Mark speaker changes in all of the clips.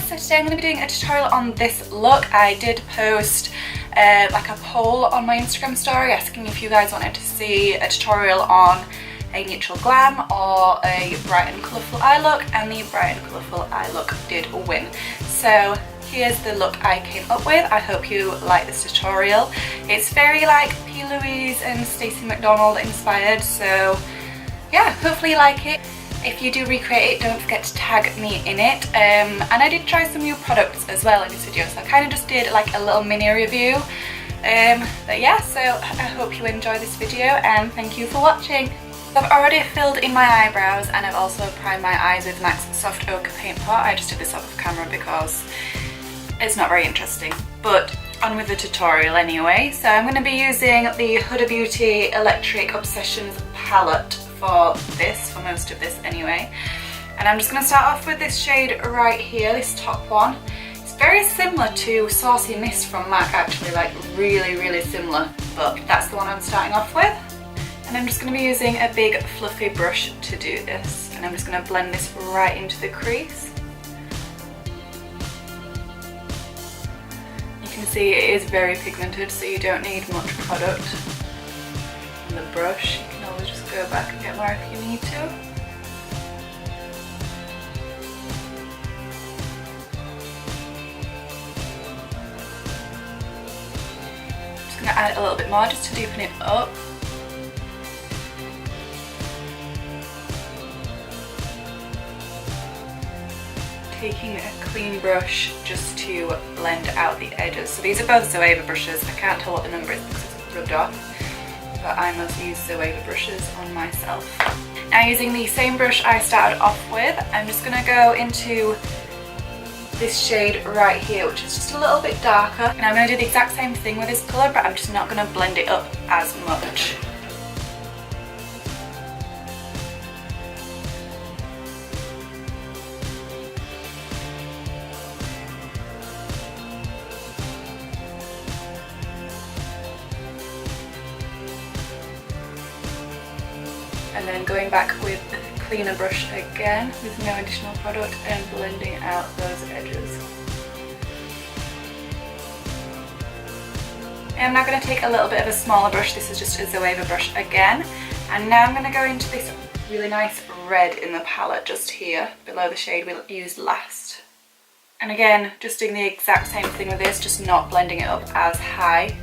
Speaker 1: so today I'm going to be doing a tutorial on this look. I did post like a poll on my Instagram story asking if you guys wanted to see a tutorial on a neutral glam or a bright and colourful eye look, and the bright and colourful eye look did win. So here's the look I came up with. I hope you like this tutorial. It's very like P. Louise and Stacey Mcdonald inspired, so yeah, hopefully you like it. If you do recreate it, don't forget to tag me in it. And I did try some new products as well in this video, so I kind of just did like a little mini review. But yeah, so I hope you enjoy this video and thank you for watching. I've already filled in my eyebrows and I've also primed my eyes with MAC's Soft Ochre Paint Pot. I just did this off camera because it's not very interesting, but on with the tutorial anyway. So I'm going to be using the Huda Beauty Electric Obsessions palette for this, for most of this anyway. And I'm just going to start off with this shade right here, this top one. It's very similar to Saucy Mist from MAC actually, like really similar, but that's the one I'm starting off with. And I'm just going to be using a big fluffy brush to do this, and I'm just going to blend this right into the crease. You can see it is very pigmented, so you don't need much product on the brush. You can always just go back and get more if you need to. I'm just going to add a little bit more just to deepen it up. Taking a clean brush just to blend out the edges. So these are both Zoeva brushes. I can't tell what the number is because it's rubbed off, but I mostly use Zoeva brushes on myself. Now, using the same brush I started off with, I'm just going to go into this shade right here, which is just a little bit darker. And I'm going to do the exact same thing with this colour, but I'm just not going to blend it up as much. And then going back with a cleaner brush again with no additional product and blending out those edges. I'm now going to take a little bit of a smaller brush. This is just a Zoeva brush again, and now I'm going to go into this really nice red in the palette just here below the shade we used last. And again, just doing the exact same thing with this, just not blending it up as high.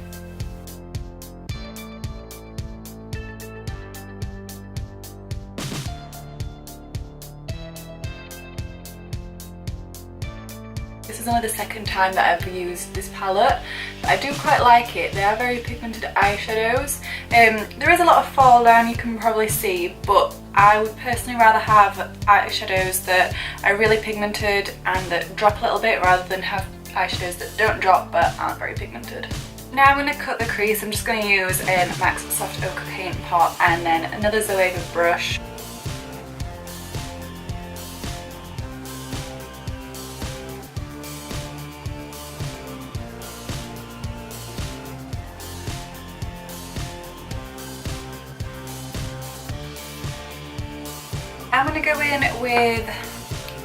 Speaker 1: This is only the second time that I've used this palette, but I do quite like it. They are very pigmented eyeshadows. There is a lot of fall down, you can probably see, but I would personally rather have eyeshadows that are really pigmented and that drop a little bit rather than have eyeshadows that don't drop but aren't very pigmented. Now I'm going to cut the crease. I'm just going to use MAC's Soft Ochre Paint Pot and then another Zoeva brush. I'm going to go in with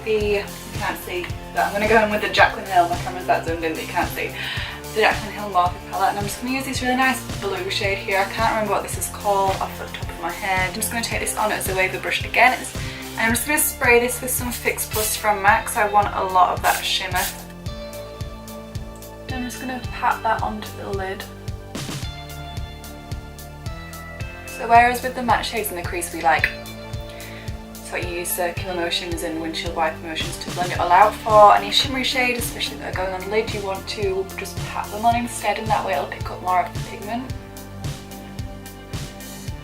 Speaker 1: the, you can't see, but I'm going to go in with the Jaclyn Hill, my camera's that zoomed in that you can't see, the Jaclyn Hill Morphe palette, and I'm just going to use this really nice blue shade here. I can't remember what this is called off the top of my head. I'm just going to take this on as a Zoeva brush again, and I'm just going to spray this with some Fix Plus from MAC, so I want a lot of that shimmer. And I'm just going to pat that onto the lid. So whereas with the matte shades in the crease we like, so you use circular motions and windshield wiper motions to blend it all out, for any shimmery shade, especially that are going on the lid, you want to just pat them on instead, and that way it'll pick up more of the pigment.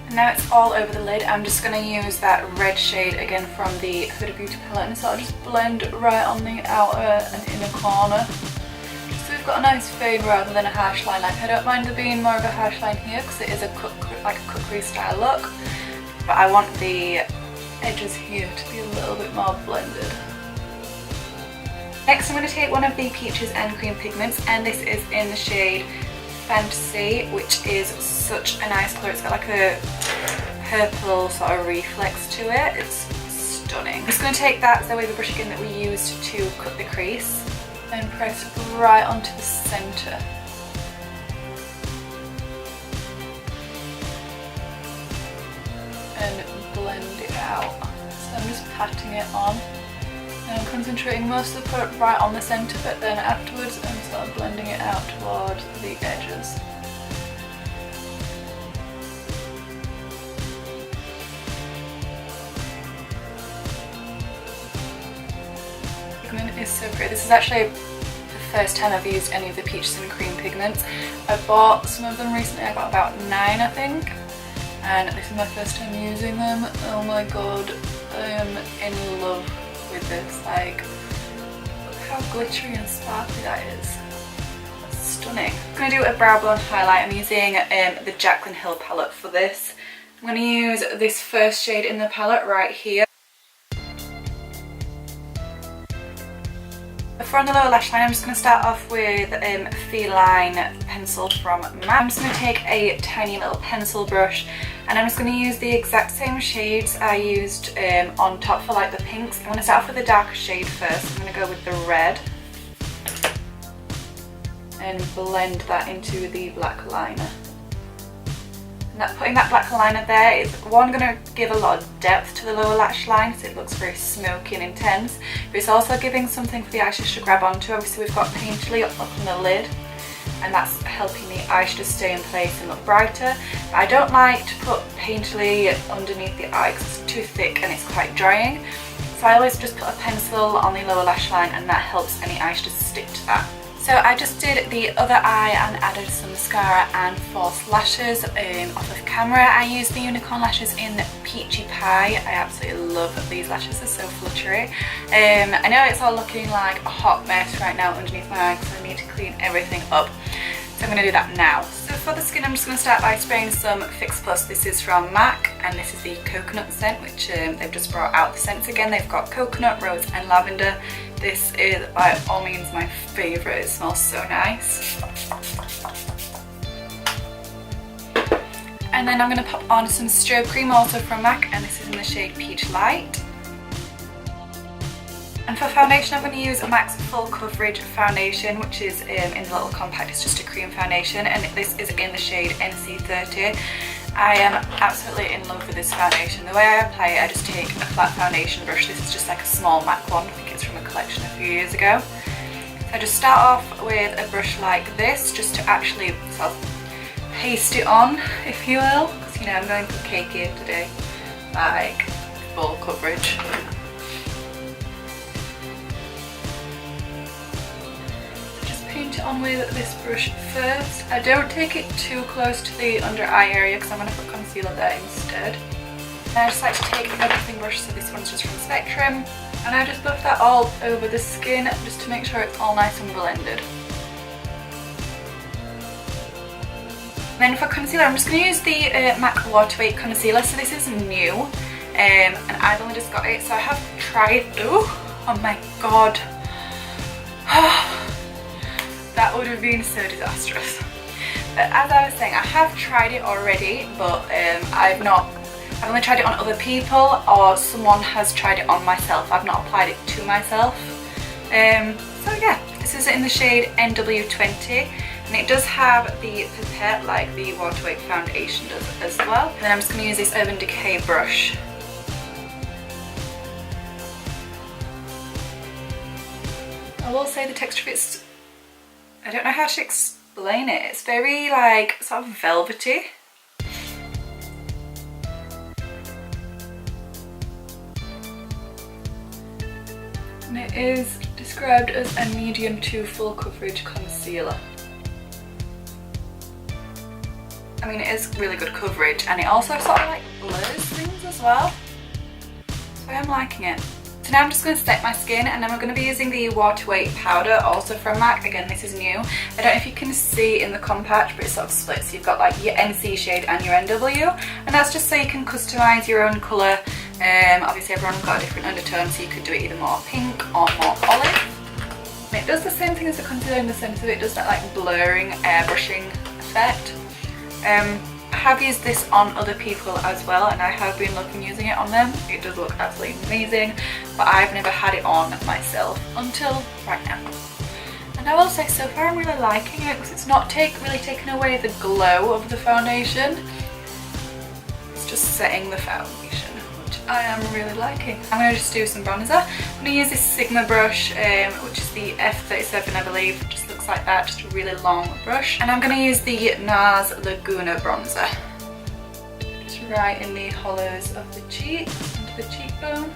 Speaker 1: And now it's all over the lid. I'm just going to use that red shade again from the Huda Beauty palette and sort of just blend right on the outer and inner corner. Just so we've got a nice fade rather than a harsh line. Like, I don't mind there being more of a harsh line here because it is a cut crease style look, but I want the edges here to be a little bit more blended. Next I'm going to take one of the Peaches and Cream pigments, and this is in the shade Fantasy, which is such a nice colour. It's got like a purple sort of reflex to it. It's stunning. I'm just going to take that Zoeva brush again that we used to cut the crease, and press right onto the centre. And blend it out. So I'm just patting it on. And I'm concentrating most of the product right on the centre, but then afterwards I'm sort of blending it out towards the edges. Pigment is so pretty. This is actually the first time I've used any of the Peaches and Cream pigments. I bought some of them recently, I got about 9 I think, and this is my first time using them. Oh my god, I am in love with this. Like, look how glittery and sparkly that is. That's stunning. I'm going to do a brow bone highlight. I'm using the Jaclyn Hill palette for this. I'm going to use this first shade in the palette right here. For on the lower lash line, I'm just going to start off with Feline pencil from MAC. I'm just going to take a tiny little pencil brush and I'm just going to use the exact same shades I used on top for like the pinks. I'm going to start off with the darker shade first. I'm going to go with the red and blend that into the black liner. And putting that black liner there is one, going to give a lot of depth to the lower lash line so it looks very smoky and intense, but it's also giving something for the eyeshadow to grab onto. Obviously we've got Peachlite up on the lid and that's helping the eyeshadow stay in place and look brighter. But I don't like to put Peachlite underneath the eye because it's too thick and it's quite drying. So I always just put a pencil on the lower lash line and that helps any eyeshadow stick to that. So I just did the other eye and added some mascara and false lashes off of camera. I used the unicorn lashes in Peachy Pie. I absolutely love these lashes, they're so fluttery. I know it's all looking like a hot mess right now underneath my eye, so I need to clean everything up. So I'm going to do that now. So for the skin, I'm just going to start by spraying some Fix Plus. This is from MAC and this is the coconut scent, which they've just brought out the scents again. They've got coconut, rose and lavender. This is by all means my favourite, it smells so nice. And then I'm going to pop on some Strobe cream also from MAC and this is in the shade Peachlite. And for foundation I'm going to use a MAC's Full Coverage foundation, which is in the little compact. It's just a cream foundation and this is in the shade NC30. I am absolutely in love with this foundation. The way I apply it, I just take a flat foundation brush. This is just like a small MAC one. I think it's from a collection a few years ago. So I just start off with a brush like this just to actually sort of paste it on, if you will. Because you know I'm going for cake here today, like full coverage. Paint it on with this brush first. I don't take it too close to the under eye area because I'm going to put concealer there instead. And I just like to take a buffing brush, so this one's just from Spectrum, and I just buff that all over the skin just to make sure it's all nice and blended. Then for concealer, I'm just going to use the MAC Waterweight concealer. So this is new and I've only just got it, so I have tried. Oh my god. That would have been so disastrous. But as I was saying, I have tried it already, but I've only tried it on other people or someone has tried it on myself. I've not applied it to myself. So yeah, this is in the shade NW20 and it does have the pipette like the Waterweight foundation does as well. And then I'm just going to use this Urban Decay brush. I will say the texture of it's, I don't know how to explain it. It's very like sort of velvety. And it is described as a medium to full coverage concealer. I mean, it is really good coverage and it also sort of like blurs things as well. So I'm liking it. So now I'm just going to set my skin and then we're going to be using the Waterweight powder, also from MAC. Again, this is new. I don't know if you can see in the compact, but it sort of splits. So you've got like your NC shade and your NW, and that's just so you can customise your own colour. Obviously everyone's got a different undertone, so you could do it either more pink or more olive. And it does the same thing as the concealer in the sense of it does that like blurring, airbrushing effect. I have used this on other people as well and I have been loving using it on them. It does look absolutely amazing, but I've never had it on myself until right now. And I will say, so far I'm really liking it because it's not really taking away the glow of the foundation. It's just setting the foundation, which I am really liking. I'm going to just do some bronzer. I'm going to use this Sigma brush, which is the F37 I believe. It just looks like that, just a really long brush. And I'm going to use the NARS Laguna bronzer. Just right in the hollows of the cheek, into the cheekbone.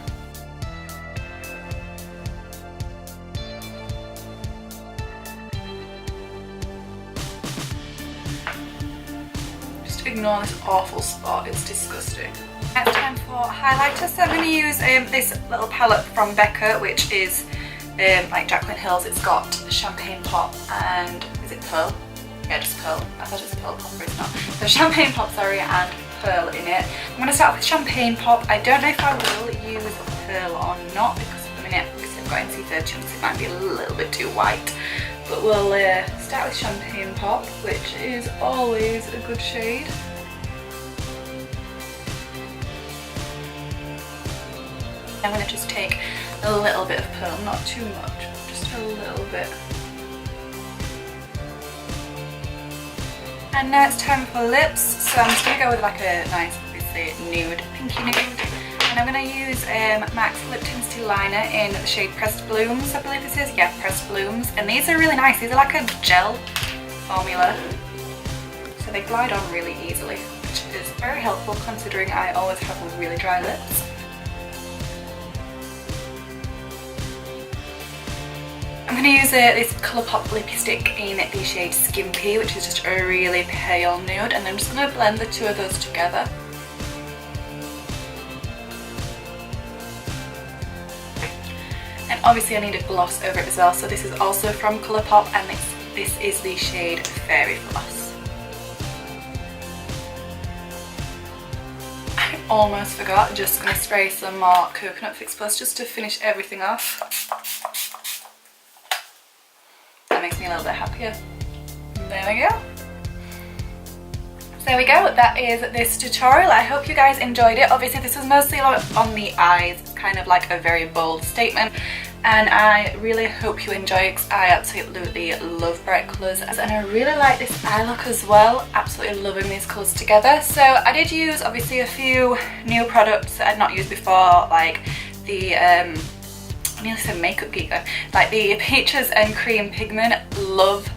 Speaker 1: Ignore this awful spot, it's disgusting. Next time for highlighter, so I'm going to use this little palette from BECCA, which is like Jaclyn Hill's. It's got Champagne Pop and, is it Pearl? Yeah, just Pearl. I thought it was Pearl Pop, but it's not. So Champagne Pop, sorry, and Pearl in it. I'm going to start with Champagne Pop. I don't know if I will use Pearl or not, because at the minute, because I've got NC30, it might be a little bit too white. But we'll start with Champagne Pop, which is always a good shade. I'm going to just take a little bit of Pearl, not too much, just a little bit. And now it's time for lips, so I'm just going to go with like a nice, obviously, nude, pinky nude. And I'm going to use MAC's Liptensity liner in the shade Pressed Blooms, I believe this is. Yeah, Pressed Blooms. And these are really nice. These are like a gel formula. So they glide on really easily, which is very helpful considering I always have really dry lips. I'm going to use this ColourPop lipstick in the shade Skimpy, which is just a really pale nude. And I'm just going to blend the two of those together. And obviously I need a gloss over it as well, so this is also from ColourPop, and this is the shade Fairy Floss. I almost forgot, just going to spray some more Coconut Fix Plus just to finish everything off. That makes me a little bit happier. There we go. So there we go, that is this tutorial. I hope you guys enjoyed it. Obviously this was mostly on the eyes, kind of like a very bold statement, and I really hope you enjoy it because I absolutely love bright colours, and I really like this eye look as well. Absolutely loving these colours together. So I did use obviously a few new products that I'd not used before, like the I nearly said Makeup Geek though, like the Peaches and Cream Pigment. Love,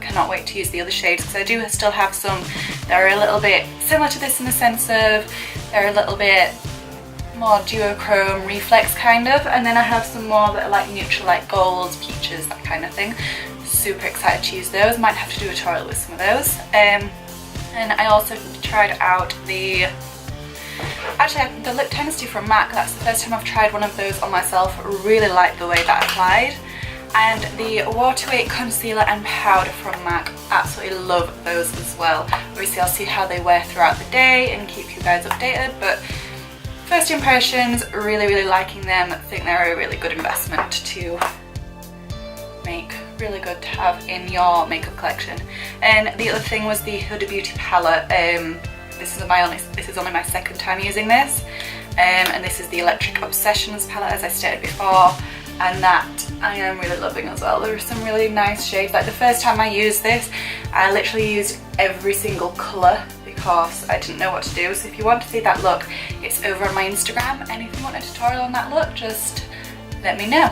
Speaker 1: cannot wait to use the other shades because I do still have some that are a little bit similar to this in the sense of they're a little bit more duochrome reflex kind of, and then I have some more that are like neutral, like golds, peaches, that kind of thing. Super excited to use those. Might have to do a tutorial with some of those. And I also tried out the Liptensity from MAC. That's the first time I've tried one of those on myself. Really like the way that applied. And the Waterweight concealer and powder from MAC, absolutely love those as well. Obviously I'll see how they wear throughout the day and keep you guys updated, but first impressions, really liking them. I think they're a really good investment to make, really good to have in your makeup collection. And the other thing was the Huda Beauty palette. This is only my second time using this, and this is the Electric Obsessions palette, as I stated before. And that I am really loving as well. There are some really nice shades. Like the first time I used this, I literally used every single colour because I didn't know what to do. So if you want to see that look, it's over on my Instagram. And if you want a tutorial on that look, just let me know.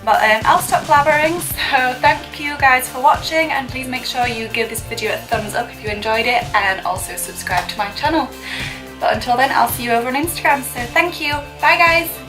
Speaker 1: But I'll stop blabbering. So thank you guys for watching, and please make sure you give this video a thumbs up if you enjoyed it, and also subscribe to my channel. But until then, I'll see you over on Instagram. So thank you. Bye guys.